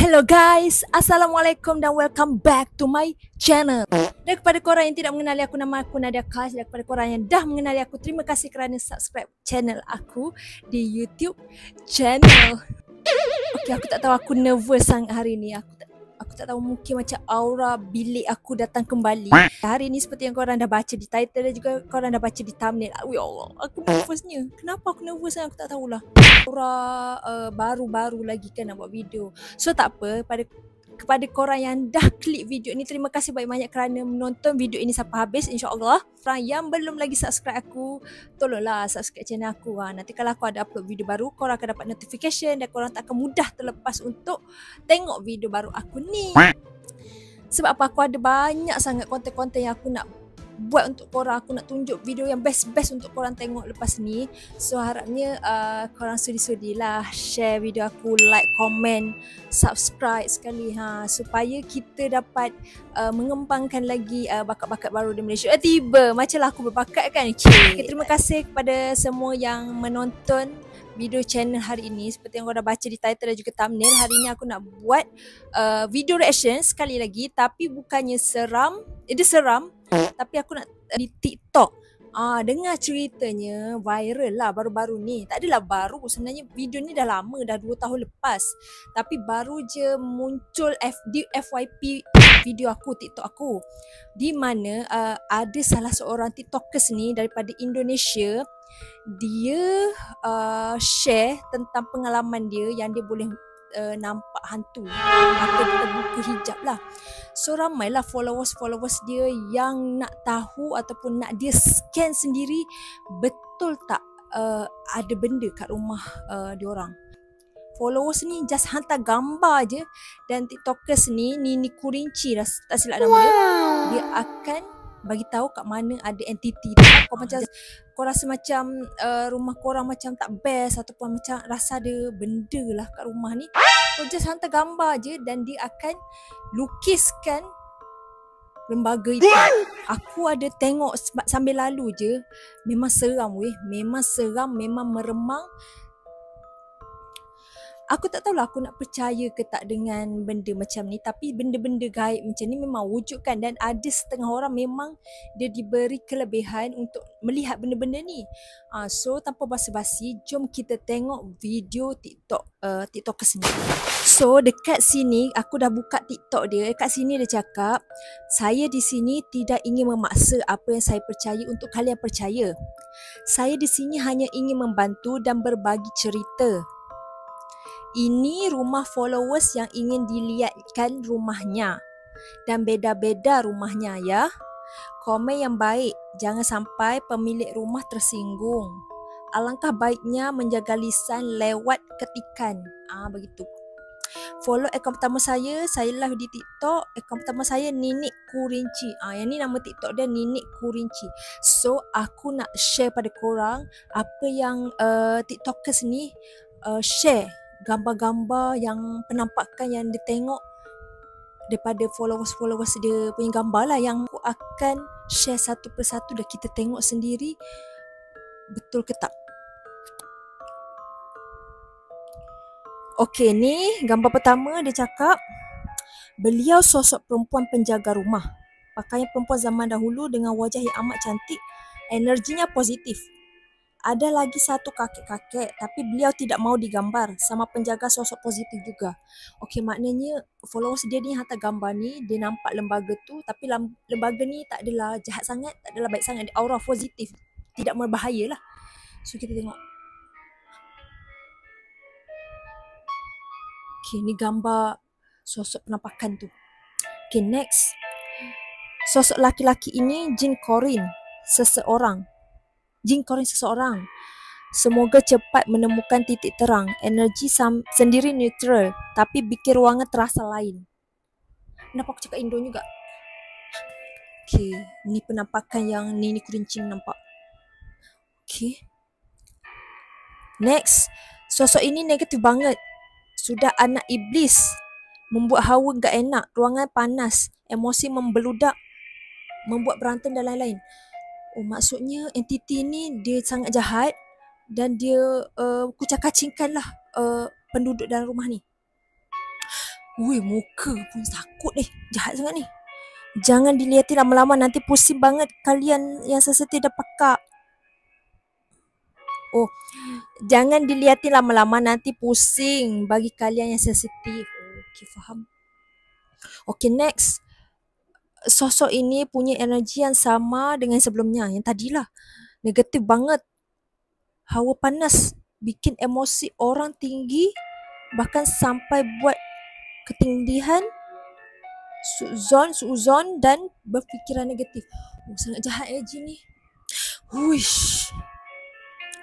Hello guys, Assalamualaikum dan welcome back to my channel. Dan kepada korang yang tidak mengenali aku, nama aku Nadia Khash. Dan kepada korang yang dah mengenali aku, terima kasih kerana subscribe channel aku di YouTube channel. Okay, aku tak tahu, aku nervous sangat hari ni. Aku tak tahu, mungkin macam aura bilik aku datang kembali. Hari ni seperti yang korang dah baca di title dan juga korang dah baca di thumbnail. Ya Allah, aku nervousnya. Kenapa aku nervous sangat, aku tak tahulah. Aura baru-baru lagi kan nak buat video. So tak apa, kepada korang yang dah klik video ni, terima kasih banyak-banyak kerana menonton video ini sampai habis, insya-Allah. Korang yang belum lagi subscribe aku, tolonglah subscribe channel aku. Nanti kalau aku ada upload video baru, korang akan dapat notification dan korang tak akan mudah terlepas untuk tengok video baru aku ni. Sebab apa, aku ada banyak sangat konten-konten yang aku nak buat untuk korang. Aku nak tunjuk video yang best-best untuk korang tengok lepas ni. So harapnya korang sudi-sudilah share video aku, like, komen, subscribe sekali supaya kita dapat mengembangkan lagi bakat-bakat baru di Malaysia. Tiba macamlah aku berbakat kan. Okay, terima kasih kepada semua yang menonton video channel hari ini. Seperti yang korang dah baca di title dan juga thumbnail, hari ni aku nak buat video reaction sekali lagi, tapi bukannya seram. Dia seram, tapi aku nak di TikTok. Dengar ceritanya viral lah baru-baru ni. Tak adalah baru, sebenarnya video ni dah lama, dah 2 tahun lepas. Tapi baru je muncul di FYP video aku, TikTok aku, di mana ada salah seorang TikTokers ni daripada Indonesia. Dia share tentang pengalaman dia yang dia boleh nampak hantu atau terbuka hijab lah. So ramailah followers dia yang nak tahu ataupun nak dia scan sendiri, betul tak ada benda kat rumah diorang. Followers ni just hantar gambar je, dan TikTokers ni, Nini Kurinci dah tak silap nama dia, dia akan bagi tahu kat mana ada entiti tu. Kau rasa macam rumah korang macam tak best ataupun macam rasa ada benda lah kat rumah ni, kau just hantar gambar je dan dia akan lukiskan lembaga itu. Aku ada tengok sambil lalu je, memang seram weh, memang seram, memang meremang. Aku tak tahulah aku nak percaya ke tak dengan benda macam ni, tapi benda-benda gaib macam ni memang wujud kan, dan ada setengah orang memang dia diberi kelebihan untuk melihat benda-benda ni. So tanpa basa-basi, jom kita tengok video TikTokers ni. So dekat sini aku dah buka TikTok dia. Dekat sini dia cakap, saya di sini tidak ingin memaksa apa yang saya percaya untuk kalian percaya. Saya di sini hanya ingin membantu dan berbagi cerita. Ini rumah followers yang ingin dilihatkan rumahnya, dan beda-beda rumahnya ya. Komen yang baik, jangan sampai pemilik rumah tersinggung. Alangkah baiknya menjaga lisan lewat ketikan. Begitu. Follow akaun pertama saya live di TikTok. Akaun pertama saya Ninik Kurinci. Yang ni nama TikTok dia, Ninik Kurinci. So aku nak share pada korang apa yang TikTokers ni share, gambar-gambar yang penampakan yang dia tengok daripada followers dia punya gambar lah, yang aku akan share satu persatu dan kita tengok sendiri betul ke tak. Okey, ni gambar pertama dia cakap, beliau sosok perempuan penjaga rumah. Pakaian perempuan zaman dahulu dengan wajah yang amat cantik, energinya positif. Ada lagi satu kakek-kakek, tapi beliau tidak mau digambar, sama penjaga sosok positif juga. Okey, maknanya followers dia ni hantar gambar ni, dia nampak lembaga tu, tapi lembaga ni tak adalah jahat sangat, tak adalah baik sangat, aura positif, tidak berbahaya lah. So kita tengok. Okey, ni gambar sosok penampakan tu. Okey, next. Sosok laki-laki ini jin korin seseorang. Semoga cepat menemukan titik terang. Energi sendiri neutral, tapi bikin ruangan terasa lain. Kenapa aku cakap Indo juga? Okay, ni penampakan yang Nini Kurinci nampak. Okay. Next, sosok ini negatif banget. Sudah anak iblis, membuat hawa gak enak, ruangan panas, emosi membeludak, membuat berantem dan lain-lain. Maksudnya entiti ni dia sangat jahat dan dia kucak-kacingkan lah penduduk dalam rumah ni. Wih, muka pun takut jahat sangat ni. Jangan dilihatin lama-lama, nanti pusing banget kalian yang sensitif dan pakak. Oh, jangan dilihatin lama-lama, nanti pusing bagi kalian yang sensitif. Okay, faham. Okay, next. Sosok ini punya energi yang sama dengan sebelumnya, yang tadilah. Negatif banget. Hawa panas, bikin emosi orang tinggi, bahkan sampai buat ketindihan, suuzon dan berfikiran negatif. Oh, sangat jahat energi ni. Huish.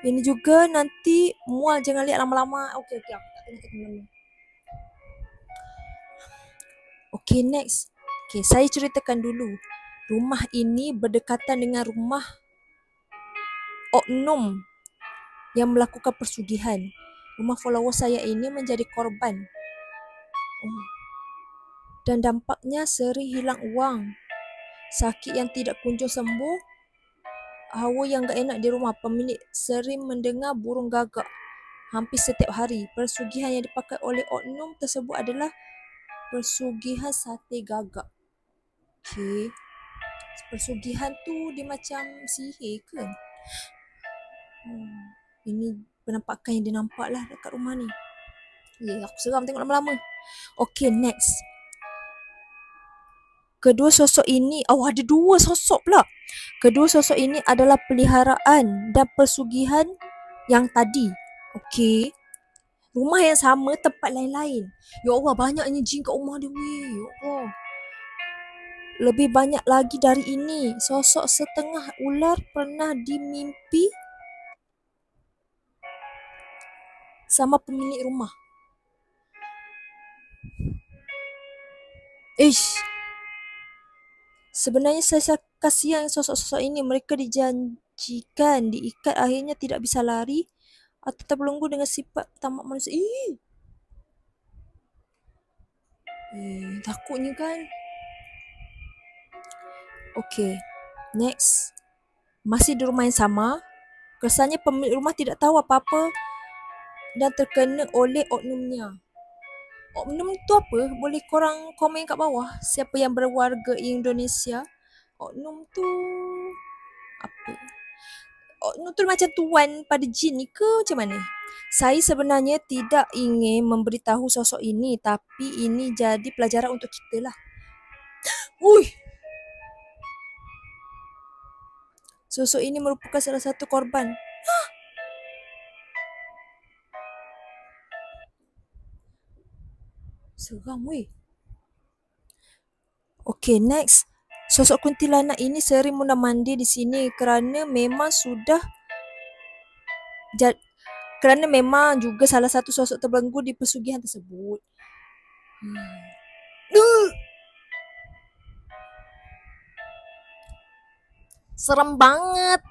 Ini juga nanti mual, jangan lihat lama-lama. Okay, aku tak tengok lama-lama. Okay, next. Okay, saya ceritakan dulu. Rumah ini berdekatan dengan rumah oknum yang melakukan persugihan. Rumah follower saya ini menjadi korban. Dan dampaknya sering hilang uang. Sakit yang tidak kunjung sembuh. Hawa yang gak enak di rumah. Pemilik sering mendengar burung gagak hampir setiap hari. Persugihan yang dipakai oleh oknum tersebut adalah persugihan sate gagak. Okay. Persugihan tu dia macam sihir ke? Ini penampakan yang dia nampak lah dekat rumah ni. Aku seram tengok lama-lama. Okay, next. Kedua sosok ini, ada dua sosok pula. Kedua sosok ini adalah peliharaan dan persugihan yang tadi. Okey. Rumah yang sama, tempat lain-lain. Ya Allah, banyaknya jin kat rumah dia. Weh. Ya Allah. Lebih banyak lagi dari ini. Sosok setengah ular pernah dimimpi sama pemilik rumah. Sebenarnya saya kasihan sosok-sosok ini. Mereka dijanjikan diikat, akhirnya tidak bisa lari atau terbelenggu dengan sifat tamak manusia. Takutnya kan. Okay, next. Masih di rumah yang sama. Kesannya pemilik rumah tidak tahu apa-apa dan terkena oleh oknumnya. Oknum tu apa? Boleh korang komen kat bawah. Siapa yang berwarga Indonesia? Oknum tu apa? Oknum tu macam tuan pada jin ni ke macam mana? Saya sebenarnya tidak ingin memberitahu sosok ini, tapi ini jadi pelajaran untuk kita lah. Sosok ini merupakan salah satu korban. Seram weh. Okay, next. Sosok kuntilanak ini sering mundar-mandir di sini kerana memang juga salah satu sosok terbelenggu di pesugihan tersebut. Serem banget.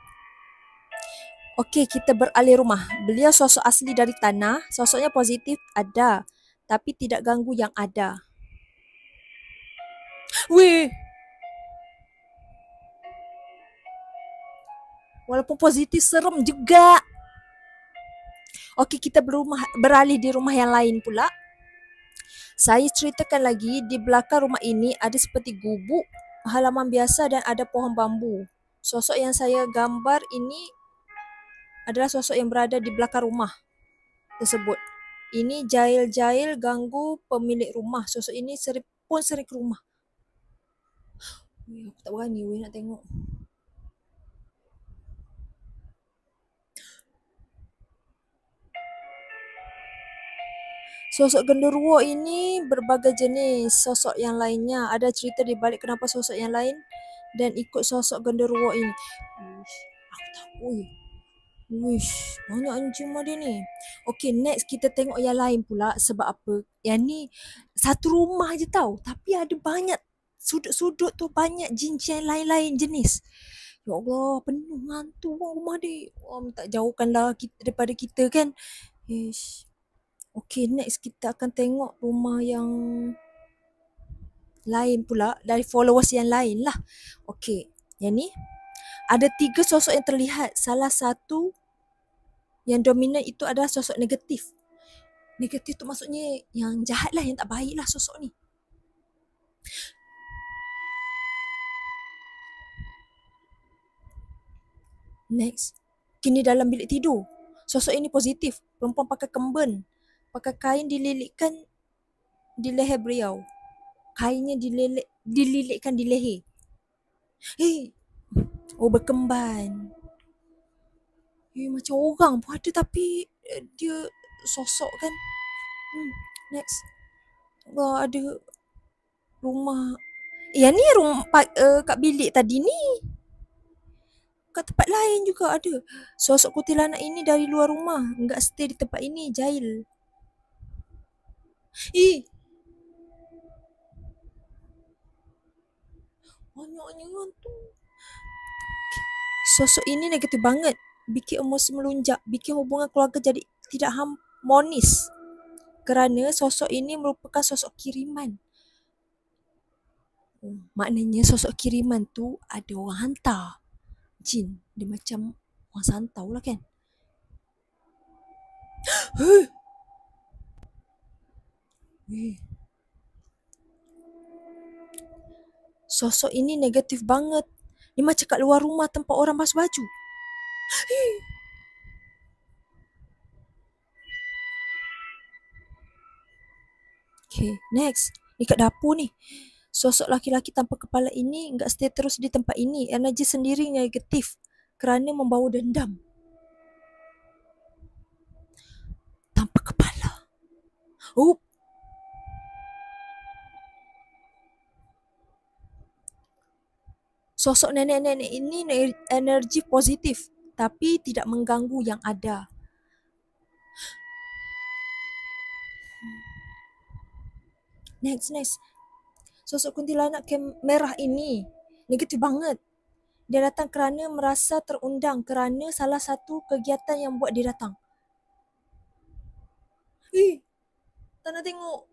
Okey, kita beralih rumah. Beliau sosok asli dari tanah. Sosoknya positif ada, tapi tidak ganggu yang ada. Weh. Walaupun positif, serem juga. Okey, kita beralih di rumah yang lain pula. Saya ceritakan lagi, di belakang rumah ini ada seperti gubuk, halaman biasa dan ada pohon bambu. Sosok yang saya gambar ini adalah sosok yang berada di belakang rumah tersebut. Ini jahil-jahil ganggu pemilik rumah. Sosok ini sering ke rumah. Aku tak berani nak tengok. Sosok genderuwo ini berbagai jenis sosok yang lainnya. Ada cerita di balik kenapa sosok yang lain dan ikut sosok genderuwo ini. Aku takut. Banyak anjing dia ni. Okay, next kita tengok yang lain pula. Sebab apa? Yang ni satu rumah je tau. Tapi ada banyak sudut-sudut tu, banyak jin-jin lain-lain jenis. Ya Allah, penuh hantu rumah dia. Minta jauhkanlah daripada kita kan. Okay, next kita akan tengok rumah yang lain pula. Dari followers yang lain lah. Okay, yang ni. Ada 3 sosok yang terlihat. Salah satu yang dominan itu adalah sosok negatif. Negatif tu maksudnya yang jahat lah, yang tak baik lah sosok ni. Next, kini dalam bilik tidur. Sosok ini positif. Perempuan pakai kemben. Pakai kain dililitkan di leher beliau. Kainnya dililitkan di leher. Hei, oh berkemban. Macam orang pun ada tapi dia sosok kan. Next. Allah, ada rumah. Yang ni rumah kat bilik tadi ni. Kat tempat lain juga ada. Sosok kuntilanak ini dari luar rumah. Enggak stay di tempat ini. Jahil. Banyaknya hantu. Sosok ini negatif banget. Bikin emosi melunjak. Bikin hubungan keluarga jadi tidak harmonis. Kerana sosok ini merupakan sosok kiriman. Maknanya sosok kiriman tu ada orang hantar. Jin. Dia macam orang santau lah kan. Sosok ini negatif banget. Dia macam kat luar rumah tempat orang basuh baju. Okay, next. Ni kat dapur ni. Sosok laki-laki tanpa kepala ini enggak stay terus di tempat ini. Energi sendiri negatif kerana membawa dendam. Tanpa kepala. Sosok nenek-nenek ini energi positif tapi tidak mengganggu yang ada. Next. Sosok kuntilanak merah ini negatif banget. Dia datang kerana merasa terundang kerana salah satu kegiatan yang buat dia datang. Tak nak tengok.